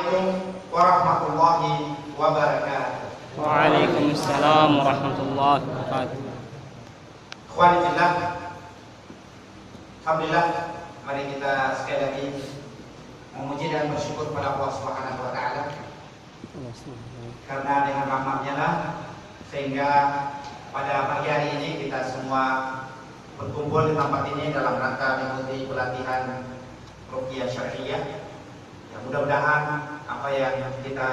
Assalamualaikum warahmatullahi wabarakatuh. Waalaikumsalam warahmatullahi wabarakatuh. Ikhwani fillah, alhamdulillah, mari kita sekali lagi memuji dan bersyukur kepada Allah Subhanahu wa taala. Karena dengan rahmat-Nya lah sehingga pada pagi hari ini kita semua berkumpul di tempat ini dalam rangka mengikuti pelatihan ruqyah syar'iyyah. Ya, mudah-mudahan apa yang kita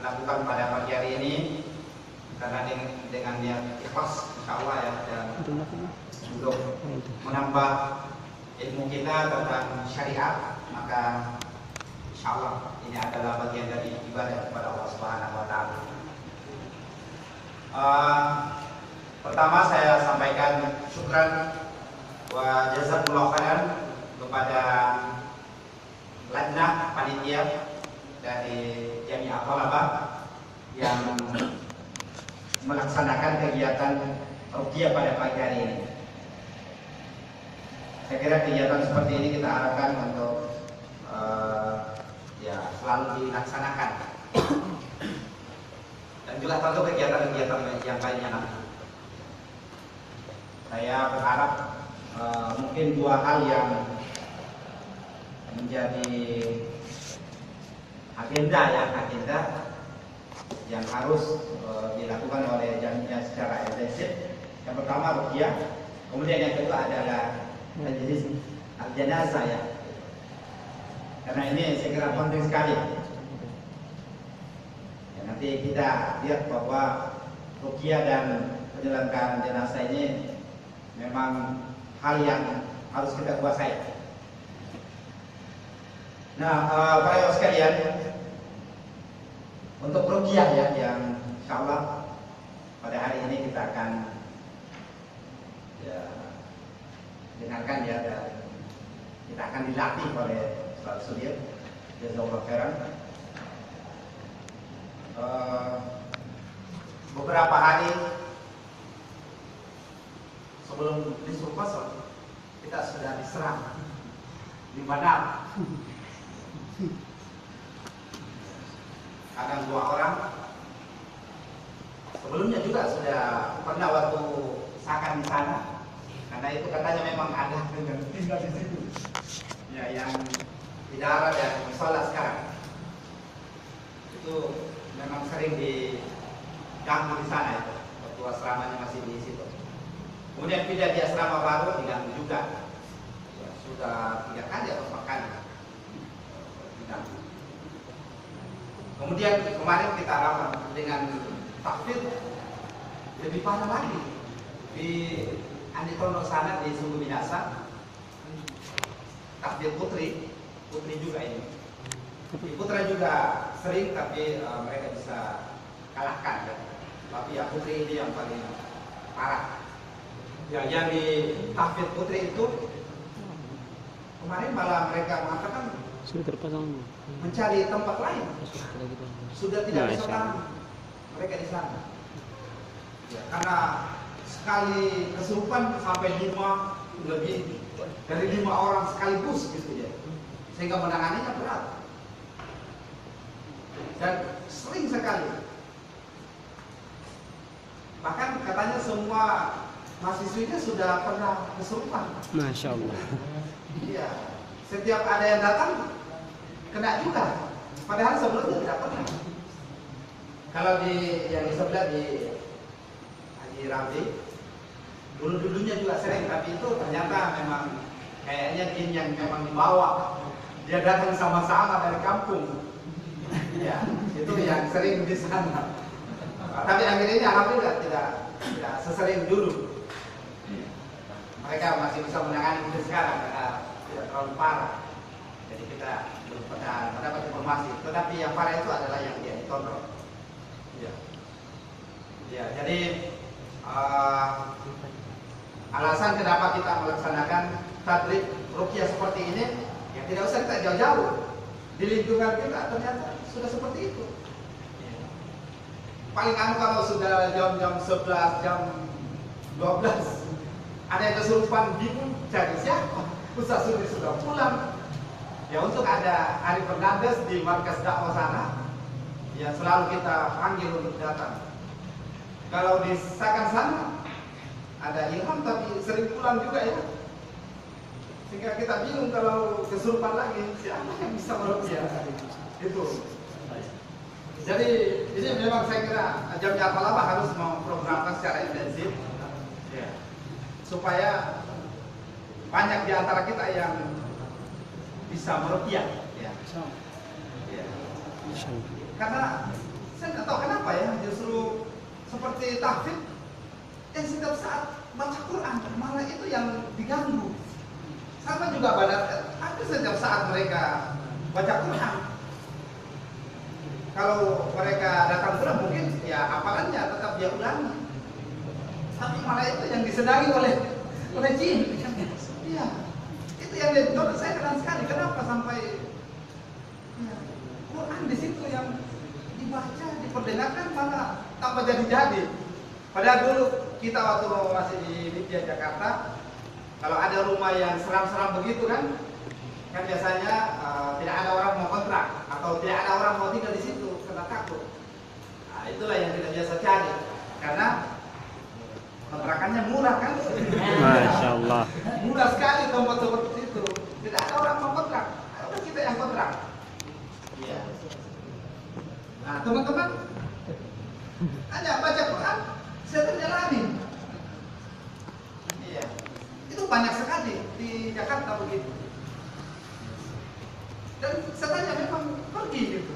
lakukan pada pagi hari ini karena dengan niat ikhlas insyaallah ya, dan untuk menambah ilmu kita tentang syariat, maka insyaallah ini adalah bagian dari ibadah kepada Allah Subhanahu wa taala. Pertama saya sampaikan syukran wa jazakumullahu khairan kepada lajnah panitia dari Jami'ah Thalabah yang melaksanakan kegiatan ruqyah pada pagi hari ini. Saya kira kegiatan seperti ini kita harapkan untuk selalu dilaksanakan, dan juga tentu kegiatan-kegiatan yang lainnya nanti. Saya berharap mungkin dua hal yang menjadi agenda yang harus dilakukan oleh jamiah secara intensif. Yang pertama ruqyah, kemudian yang kedua adalah majlis al-janazah ya. Karena ini saya kira penting sekali. Ya, nanti kita lihat bahwa ruqyah dan penyelenggaraan jenazah ini memang hal yang harus kita kuasai. Nah, para ibu sekalian, untuk ruqyah ya, yang insyaallah pada hari ini kita akan dengarkan ya, dan kita akan dilatih oleh Ustaz Sudir, jazakallahu khairan. Beberapa hari sebelum nisful fasal kita sudah diserang di Bandar. Kadang 2 orang. Sebelumnya juga sudah pernah waktu sakan di sana. Karena itu katanya memang ada yang tinggal di situ. Ya, yang di darat dan musola sekarang. Itu memang sering diganggu di sana itu. Waktu asramanya masih di situ. Kemudian pindah di asrama baru diganggu juga. Ya, sudah 3 kali atau 4 kali diganggu. Kemudian kemarin kita rapat dengan takfir lebih parah lagi di Andi Tondo sana di Sungguh Minasa. Takfir putri juga ini. Di putra juga sering, tapi mereka bisa kalahkan ya. Tapi ya putri ini yang paling parah. Ya, yang di takfir putri itu kemarin malah mereka mengatakan Sudah terpasang mencari tempat lain, sudah tidak bisa tahan mereka di sana. Ya, karena sekali kesurupan sampai 5 lebih dari 5 orang sekaligus gitu ya, sehingga menanganinya berat dan sering sekali. Bahkan katanya semua mahasiswinya sudah pernah kesurupan. Masya Allah. Iya, setiap ada yang datang kena juga, padahal sebelumnya tidak pernah. Kalau di yang di sebelah di Haji Ramli, dulunya juga sering, tapi itu ternyata memang kayaknya jin yang memang dibawa. Dia datang sama-sama dari kampung. Ya, itu yang sering di sana. Tapi akhirnya ini alhamdulillah tidak sesering dulu. Mereka masih bisa menangani itu sekarang karena tidak terlalu parah. Jadi kita belum pernah mendapat informasi. Tetapi yang parah itu adalah yang dia ditonton. Ya. Ya, jadi alasan kenapa kita melaksanakan tadrib ruqyah seperti ini, ya tidak usah kita jauh-jauh. Di lingkungan kita ternyata sudah seperti itu. Paling kalau sudah jam 11, jam 12 ada yang kesurupan, bingung cari siapa. Ustaz Sudir sudah pulang, Ya untuk ada Ari Fernandes di markas dakwah sana, ya selalu kita panggil untuk datang. Kalau di Sakan sana ada Ilham tapi sering pulang juga ya. Sehingga kita bingung kalau kesurupan lagi siapa yang bisa meruqyah itu. Jadi ini memang saya kira Jamiah Talabah harus memprogramkan secara intensif ya, supaya banyak di antara kita yang bisa meruqyah ya. Ya. Karena saya nggak tahu kenapa ya, justru seperti tahfidz yang setiap saat baca Quran malah itu yang diganggu. Sama juga ada setiap saat mereka baca Quran. Kalau mereka datang pulang mungkin ya hafalannya tetap dia ulangi. Tapi malah itu yang disenangi oleh jin. Iya. Itu yang menurut saya keren sekali. Kenapa sampai ya, Quran di situ yang dibaca, diperdengarkan malah tanpa jadi-jadi. Padahal dulu kita waktu masih di Libya Jakarta, kalau ada rumah yang seram-seram begitu kan biasanya tidak ada orang mau kontrak atau tidak ada orang mau tinggal di situ karena takut. Nah, itulah yang kita biasa cari karena kontrakannya murah kan. Masya Allah. Murah sekali tempat seperti itu. Tidak ada orang mau kontrak, ada kita yang kontrak. Iya. Nah teman-teman, hanya baca Quran, saya terjalani. Iya. Itu banyak sekali di Jakarta begitu. Dan setelahnya memang pergi gitu.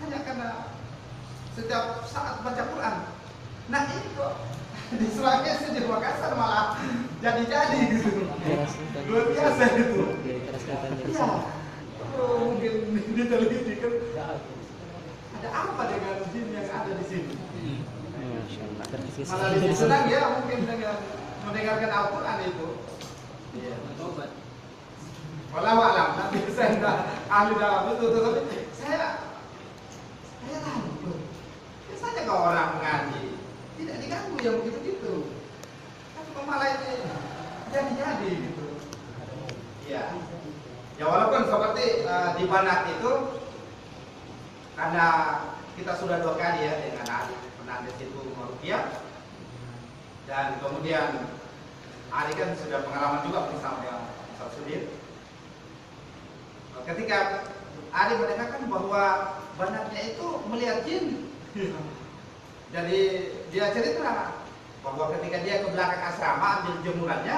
Hanya karena setiap saat baca Quran. Nah ini kok di Sulawesi di Makassar malah jadi-jadi gitu. Luar biasa gitu. Iya. Oh, mungkin diteliti kan. Ada apa dengan jin yang ada di sini? Malah lebih senang ya mungkin dengan mendengarkan Al-Quran itu. Iya. Walau alam, nanti saya tidak ahli dalam itu, tetapi saya tahu. Biasanya kalau orang mengaji tidak diganggu yang begitu-gitu. Tapi malah ini jadi-jadi gitu. Iya. Ya walaupun seperti di Banat itu, karena kita sudah 2 kali ya dengan Ari Fernandes itu meruqyah, dan kemudian Ari kan sudah pengalaman juga bersama dengan Ustaz Sudir. Ketika Ari mendengarkan bahwa Banatnya itu melihat jin, jadi dia cerita bahwa ketika dia ke belakang asrama ambil jemurannya,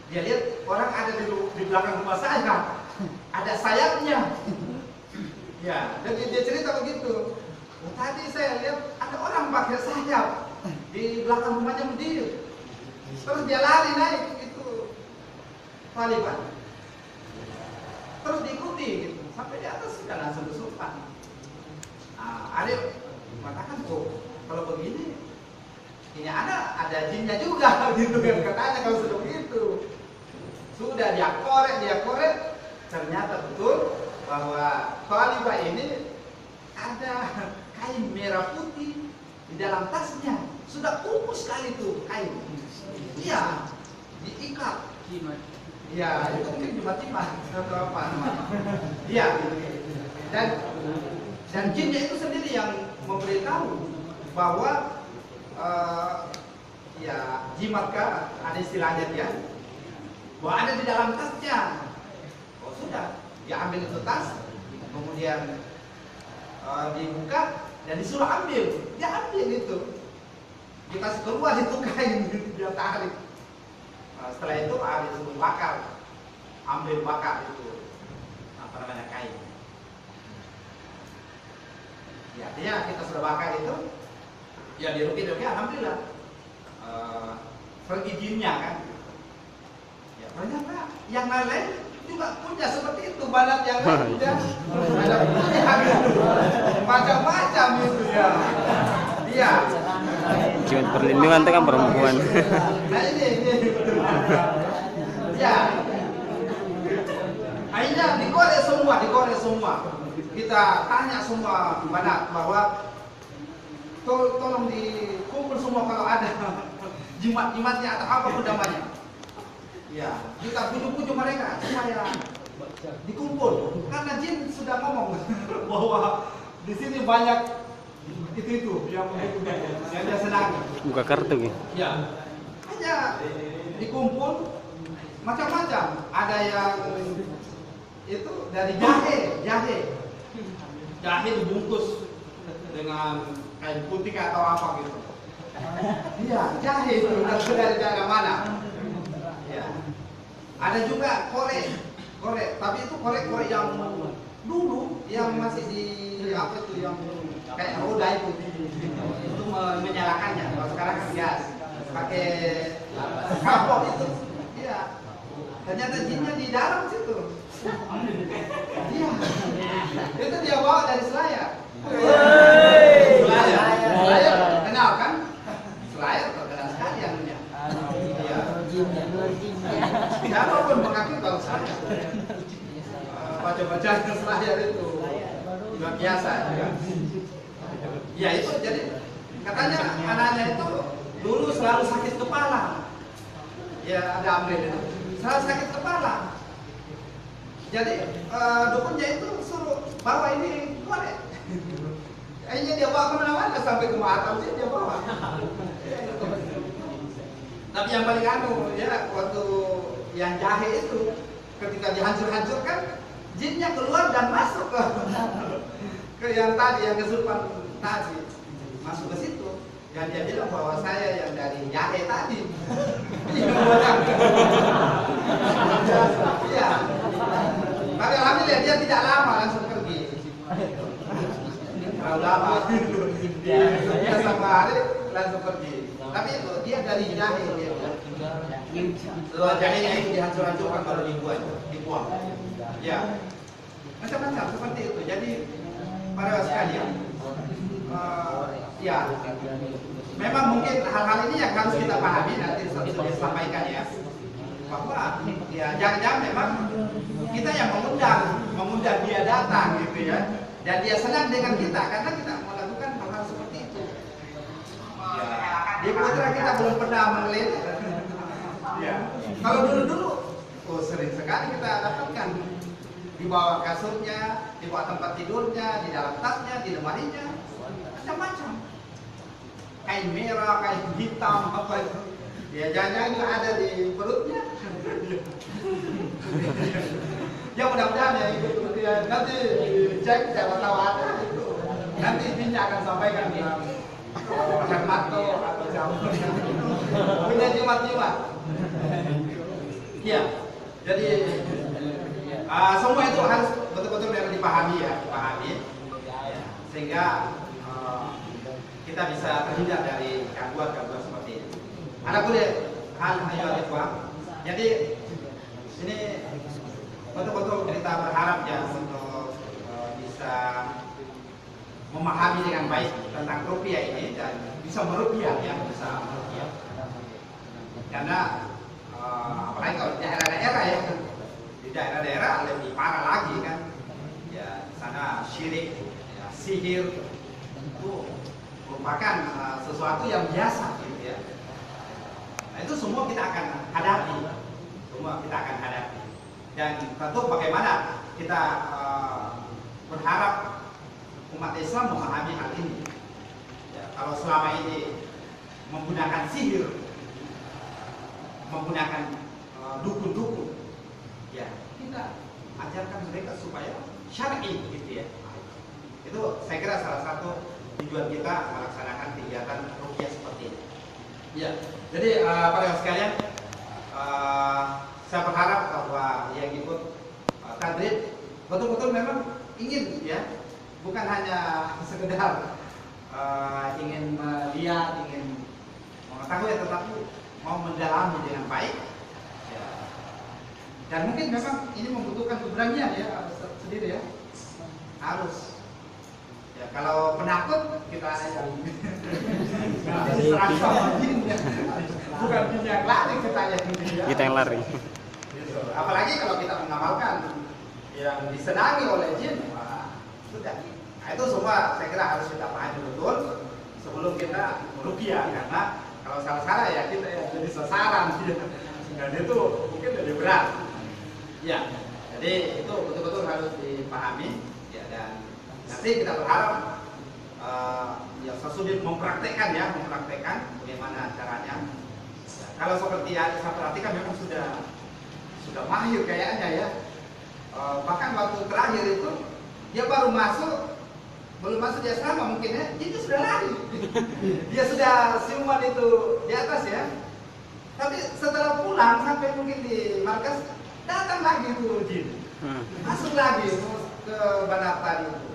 dia lihat orang ada di belakang rumah saya, ada sayapnya. Ya, dan dia cerita begitu. Oh, tadi saya lihat ada orang pakai sayap di belakang rumahnya berdiri. Terus dia lari naik itu Taliban. Terus diikuti gitu sampai di atas sudah langsung kesurupan. Nah, Arif mengatakan kok kalau begini ini ada jinnya juga gitu kan katanya kalau sudah begitu. Sudah dia korek ternyata betul bahwa Taliban ini ada kain merah putih di dalam tasnya. Sudah kukus sekali tuh kain. Iya, diikat. Iya, itu mungkin jimat-jimat atau apa namanya. Iya, dan jinnya itu sendiri yang memberitahu bahwa ya jimatkah ada istilahnya dia bahwa ada di dalam tasnya. Oh sudah, dia ambil itu tas, kemudian dibuka dan disuruh ambil. Dia ambil itu, dikasih keluar itu kain, dia tarik. Setelah itu ada disuruh bakar, ambil bakar itu apa namanya kain. Ya, artinya kita sudah bakar itu, ya dirugi-rugi, alhamdulillah pergi jinnya kan. Ya, ternyata yang lain juga punya seperti itu, Banat yang lain juga ada punya macam-macam itu ya. Iya. Jimat perlindungan itu kan perempuan. Nah ini. Ya. Akhirnya dikorek semua. Kita tanya semua Banat bahwa tolong dikumpul semua kalau ada jimat-jimatnya atau apapun namanya. Ya, kita pujuk-pujuk mereka supaya dikumpul karena jin sudah ngomong bahwa di sini banyak itu yang dia senangi. Buka kartu gitu. Ya, hanya dikumpul macam-macam. Ada yang itu dari jahe dibungkus dengan kain putih atau apa gitu. Iya, jahe itu dari daerah mana? Ya. Ada juga korek, tapi itu korek yang dulu yang masih di apa itu yang kayak roda itu menyalakannya. Kalau sekarang kan gas, pakai kapok itu. Iya. Ternyata jinnya di dalam situ. Iya. Itu dia bawa dari Selayar. Selayar, kenal kan? Selayar terkenal sekali anunya. Iya. Siapapun mengaku kalau saya baca-baca Selayar itu luar biasa. Ya itu jadi katanya anaknya itu dulu selalu sakit kepala. Ya ada ambil itu. Selalu sakit kepala. Jadi dukunnya itu suruh bawa ini korek. Akhirnya dia bawa kemana-mana sampai ke Batam sih dia bawa. Tapi yang paling ya waktu yang jahe itu ketika dihancur-hancurkan jinnya keluar dan masuk ke yang tadi yang kesurupan tadi masuk ke situ. Dan dia bilang bahwa saya yang dari jahe tadi. Iya. Tapi alhamdulillah dia tidak lama langsung pergi. Terlalu lama. Dia sama hari langsung pergi. Tapi itu dia dari jahe dia. Setelah jahenya itu dihancur-hancurkan kalau dibuang. Ya. Macam-macam seperti itu. Jadi para sekalian, ya, memang mungkin hal-hal ini yang harus kita pahami nanti sudah disampaikan ya, bahwa ya jangan-jangan memang kita yang mengundang dia datang gitu ya, dan dia senang dengan kita karena kita melakukan hal-hal seperti itu. Ya, di putra kita belum pernah menggeledah. Ya, kalau dulu-dulu, sering sekali kita dapatkan di bawah kasurnya, di bawah tempat tidurnya, di dalam tasnya, di lemarinya, macam-macam. Kain merah, kain hitam, apa itu? Ya jangan-jangan juga ada di perutnya. Ya mudah-mudahan ya itu ya, nanti cek siapa tahu ada itu. Nanti jinnya akan sampaikan di Hermanto atau siapa. Punya jimat-jimat. Iya, jadi semua itu harus betul-betul memang dipahami ya, sehingga kita bisa terhindar dari gangguan-gangguan seperti ini. Ada pun hal ikhwah. Jadi ini betul-betul kita berharap ya untuk bisa memahami dengan baik tentang rupiah ini dan bisa merupiah ya, bisa merupiah. Karena apalagi kalau di daerah-daerah ya, di daerah-daerah lebih parah lagi kan. Ya, di sana syirik, ya, sihir itu merupakan sesuatu yang biasa gitu ya. Nah, itu semua kita akan hadapi. Dan tentu bagaimana kita berharap umat Islam memahami hal ini. Ya, kalau selama ini menggunakan sihir, menggunakan dukun-dukun, ya kita ajarkan mereka supaya syar'i gitu ya. Itu saya kira salah satu tujuan kita melaksanakan kegiatan ruqyah seperti ini. Ya, jadi para sekalian, saya berharap bahwa yang ikut tadrid betul-betul memang ingin ya, bukan hanya sekedar ingin melihat, ingin mengetahui, tetapi mau mendalami dengan baik. Ya. Dan mungkin memang ini membutuhkan keberanian ya sendiri ya, harus. Ya, kalau penakut kita yang diserang sama jin ya. Bukan jin yang lari, kita yang lari. Apalagi kalau kita mengamalkan yang disenangi oleh jin, wah, sudah. Nah, itu semua saya kira harus kita pahami betul sebelum kita meruqyah, karena kalau salah-salah ya kita yang jadi sasaran ya. Dan itu mungkin lebih berat. Ya. Jadi Jadi itu betul-betul harus dipahami ya, dan nanti kita berharap ya sesudah mempraktekkan bagaimana caranya. Ya, kalau seperti yang saya perhatikan memang sudah mahir kayaknya ya. Bahkan waktu terakhir itu dia baru belum masuk di asrama mungkin ya, itu sudah lari. Dia sudah siuman itu di atas ya. Tapi setelah pulang sampai mungkin di markas, datang lagi itu jin. Masuk lagi ke bandar tadi itu.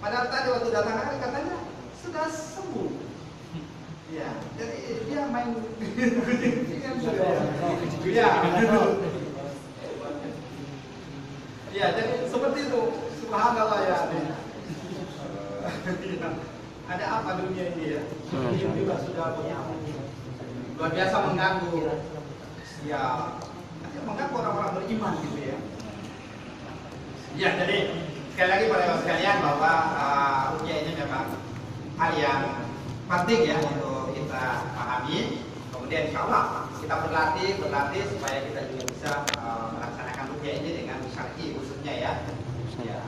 Padahal tadi waktu datang lagi katanya sudah sembuh. Ya, jadi dia main ya, jadi seperti itu. Subhanallah ya. Ada apa dunia ini ya? Ini juga sudah luar biasa mengganggu. Ya, mengganggu orang-orang beriman gitu ya. Ya, jadi sekali lagi pada sekalian bahwa rukyah ini memang hal yang penting ya untuk kita pahami. Kemudian insya Allah kita berlatih supaya kita juga bisa melaksanakan rukyah ini dengan syar'i khususnya ya. Ya.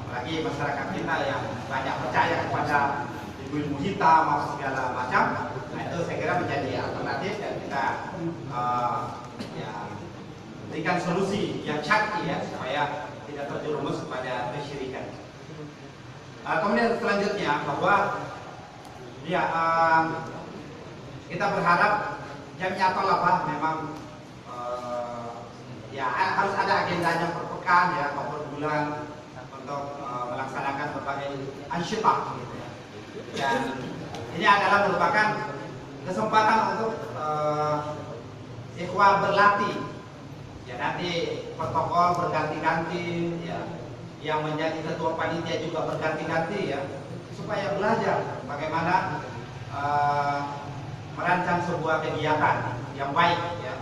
Apalagi masyarakat kita yang banyak percaya kepada ilmu hitam atau segala macam, nah itu saya kira menjadi alternatif dan kita ya, berikan solusi yang syar'i ya supaya tidak terjerumus kepada kesyirikan. Kemudian selanjutnya bahwa ya kita berharap Jamiah Thalabah memang ya harus ada agendanya per pekan ya atau per bulan untuk melaksanakan berbagai ansyitah gitu ya. Dan ini adalah merupakan kesempatan untuk ikhwah berlatih. Ya nanti protokol berganti-ganti ya. Yang menjadi ketua panitia juga berganti-ganti ya. Supaya belajar bagaimana merancang sebuah kegiatan yang baik ya.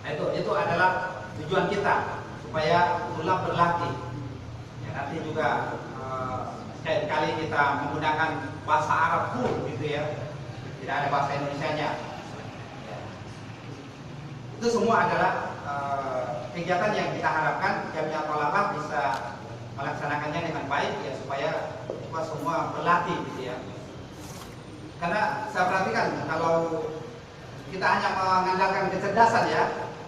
Nah, itu adalah tujuan kita supaya tulab berlatih. Ya, nanti juga sekali kita menggunakan bahasa Arab full gitu ya, tidak ada bahasa Indonesianya. Ya. Itu semua adalah kegiatan yang kita harapkan Jamiah Thalabah bisa melaksanakannya dengan baik ya supaya kita semua berlatih gitu ya. Karena saya perhatikan kalau kita hanya mengandalkan kecerdasan ya,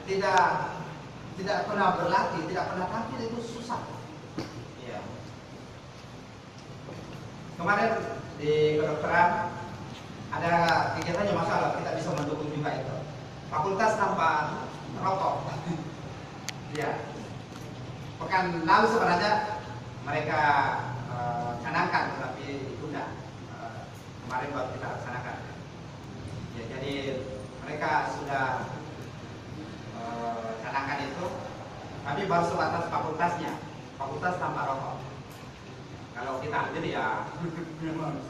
tidak pernah berlatih, tidak pernah tampil itu susah. Ya. Kemarin di kedokteran ada kegiatannya masalah, kita bisa mendukung juga itu. Fakultas tanpa rokok. Ya. Pekan lalu sebenarnya mereka canangkan tetapi ditunda. Kemarin baru kita laksanakan. Ya, jadi mereka sudah canangkan itu, tapi baru sebatas fakultasnya, fakultas tanpa rokok. Kalau kita ambil ya memang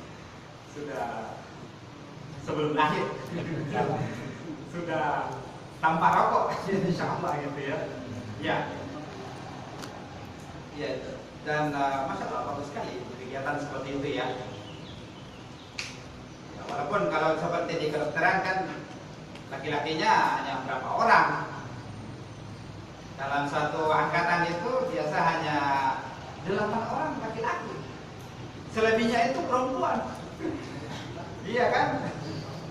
sudah sebelum lahir sudah tanpa rokok, insya Allah gitu ya. Ya, ya itu. Dan masya Allah bagus sekali kegiatan seperti itu ya. Ya walaupun kalau seperti di kedokteran kan laki-lakinya hanya berapa orang. Dalam satu angkatan itu biasa hanya 8 orang laki-laki. Selebihnya itu perempuan. Iya kan?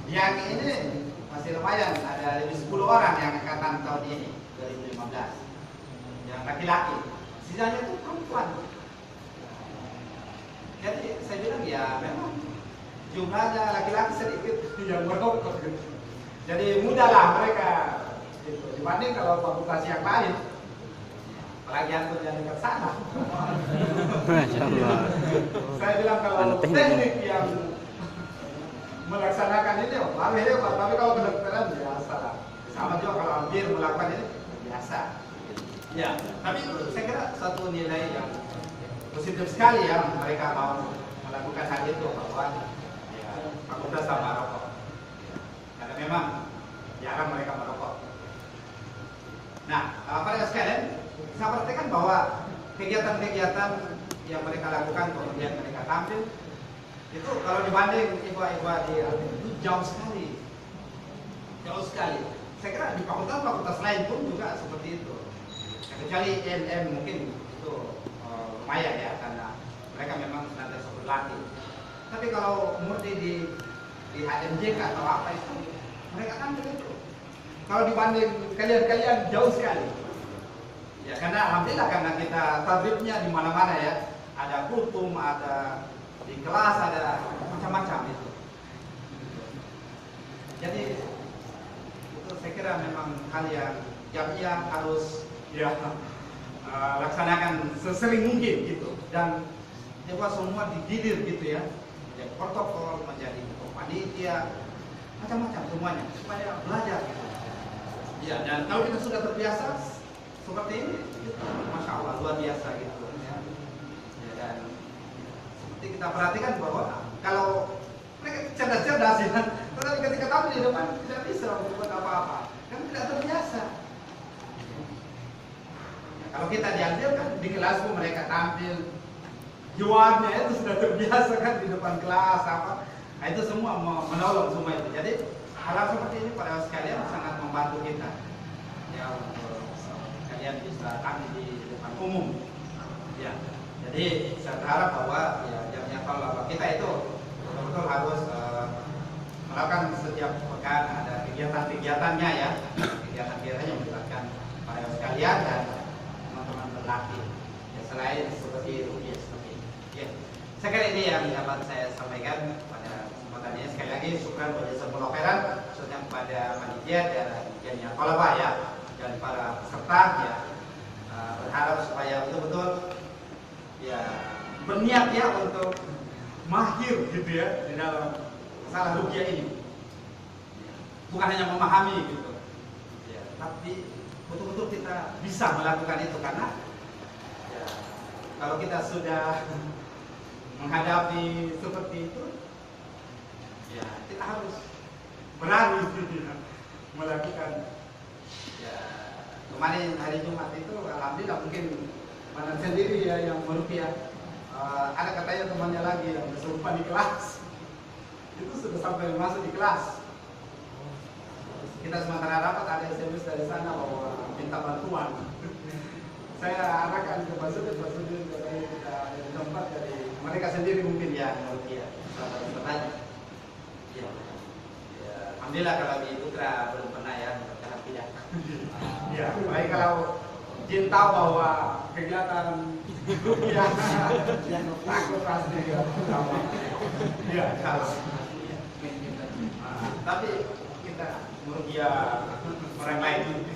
Yang ini masih lumayan, ada lebih 10 orang yang angkatan tahun ini 2015. Yang laki-laki. Sisanya itu perempuan. Jadi saya bilang ya memang jumlahnya laki-laki sedikit yang merokok. Jadi mudahlah mereka gitu. Dibanding kalau fakultas yang lain, apalagi aku jadi ke sana. Masya Allah. Saya bilang kalau teknik yang melaksanakan ini baru hebat, tapi kalau kedokteran biasa lah. Sama juga kalau hampir melakukan ini biasa. Ya, tapi saya kira satu nilai yang positif sekali ya mereka mau melakukan hal itu bahwa ya, fakultas tanpa rokok. Karena memang jarang mereka merokok. Nah, para sekalian, saya perhatikan bahwa kegiatan-kegiatan yang mereka lakukan kemudian mereka tampil itu kalau dibanding ibu-ibu di itu jauh sekali. Saya kira di fakultas-fakultas lain pun juga seperti itu. Kecuali IMM mungkin itu lumayan ya, karena mereka memang senantiasa berlatih. Tapi kalau murni di HMJK atau apa itu, mereka kan begitu. Kalau dibanding kalian jauh sekali. Ya karena alhamdulillah karena kita tadribnya di mana-mana ya. Ada kultum, ada di kelas, ada macam-macam itu. Jadi itu saya kira memang hal yang jamiah harus ya laksanakan sesering mungkin gitu, dan coba semua digilir gitu ya, menjadi protokol, menjadi panitia, macam-macam semuanya supaya belajar gitu. Ya, dan kalau kita sudah terbiasa seperti ini, gitu, masya Allah luar biasa gitu ya. Ya, dan seperti kita perhatikan bahwa kalau mereka cerdas-cerdas ya, tetapi ketika tampil di depan tidak bisa membuat apa-apa, kan tidak terbiasa. Kalau kita diambil kan di kelas pun mereka tampil, juarnya itu sudah terbiasa kan di depan kelas apa, nah, itu semua menolong semua itu. Jadi hal seperti ini pada sekalian sangat membantu kita ya untuk kalian bisa tampil di depan umum. Ya, jadi saya berharap bahwa ya jamnya kalau kita itu betul-betul harus melakukan setiap pekan ada kegiatan-kegiatannya ya, kegiatan-kegiatan yang melibatkan para sekalian dan teman-teman berlatih. Ya, selain seperti itu, ya seperti itu. Ya, saya kira ini yang dapat saya sampaikan pada kesempatan ini. Sekali lagi, syukran kepada semua khairan, khususnya kepada panitia dan Jamiah Thalabah ya, dan para peserta ya. Berharap supaya betul-betul ya berniat ya untuk mahir gitu ya di dalam masalah ruqyah ini. Bukan hanya memahami gitu, ya, tapi betul-betul kita bisa melakukan itu karena ya, kalau kita sudah menghadapi seperti itu, ya kita harus berani gitu, melakukan. Ya, kemarin hari Jumat itu alhamdulillah mungkin Manan sendiri ya yang meruqyah. Ada katanya temannya lagi yang kesurupan di kelas, itu sudah sampai masuk di kelas. Kita sementara rapat ada SMS dari sana bahwa minta bantuan. Saya arahkan ke Pak Sudin katanya kita ada di tempat dari mereka sendiri mungkin ya meruqyah. Bertanya. Ya. Ya, alhamdulillah kalau di Putra belum pernah ya bertahan tidak. Ya, baik kalau Jin tahu bahwa kegiatan ruqyah yang takut pasti ya. Ya, kalau. Tapi kita meruqyah orang lain.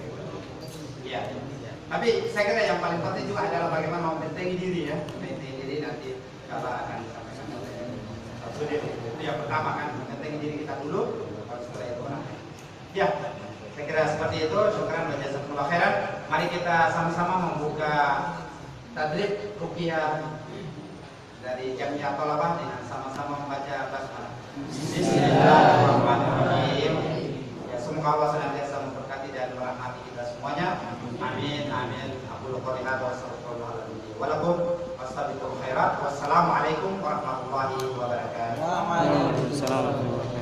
Ya. Tapi saya kira yang paling penting juga adalah bagaimana membentengi diri ya. Membentengi diri nanti kalau akan disampaikan oleh Pak Sudin. Itu yang pertama kan, membentengi diri kita dulu, baru setelah itu orang lain. Ya. Saya kira seperti itu. Syukran wa jazakumullah khairan. Mari kita sama-sama membuka tadrib ruqyah dari Jamiah Thalabah dengan sama-sama membaca basmalah. Bismillahirrahmanirrahim. Ya, semoga Allah senantiasa memberkati dan merahmati kita semuanya. Amin amin. Aqulu qouli hadza wa astaghfirullaha li wa lakum wastabiqul khairat. Wassalamualaikum warahmatullahi wabarakatuh. Waalaikumsalam.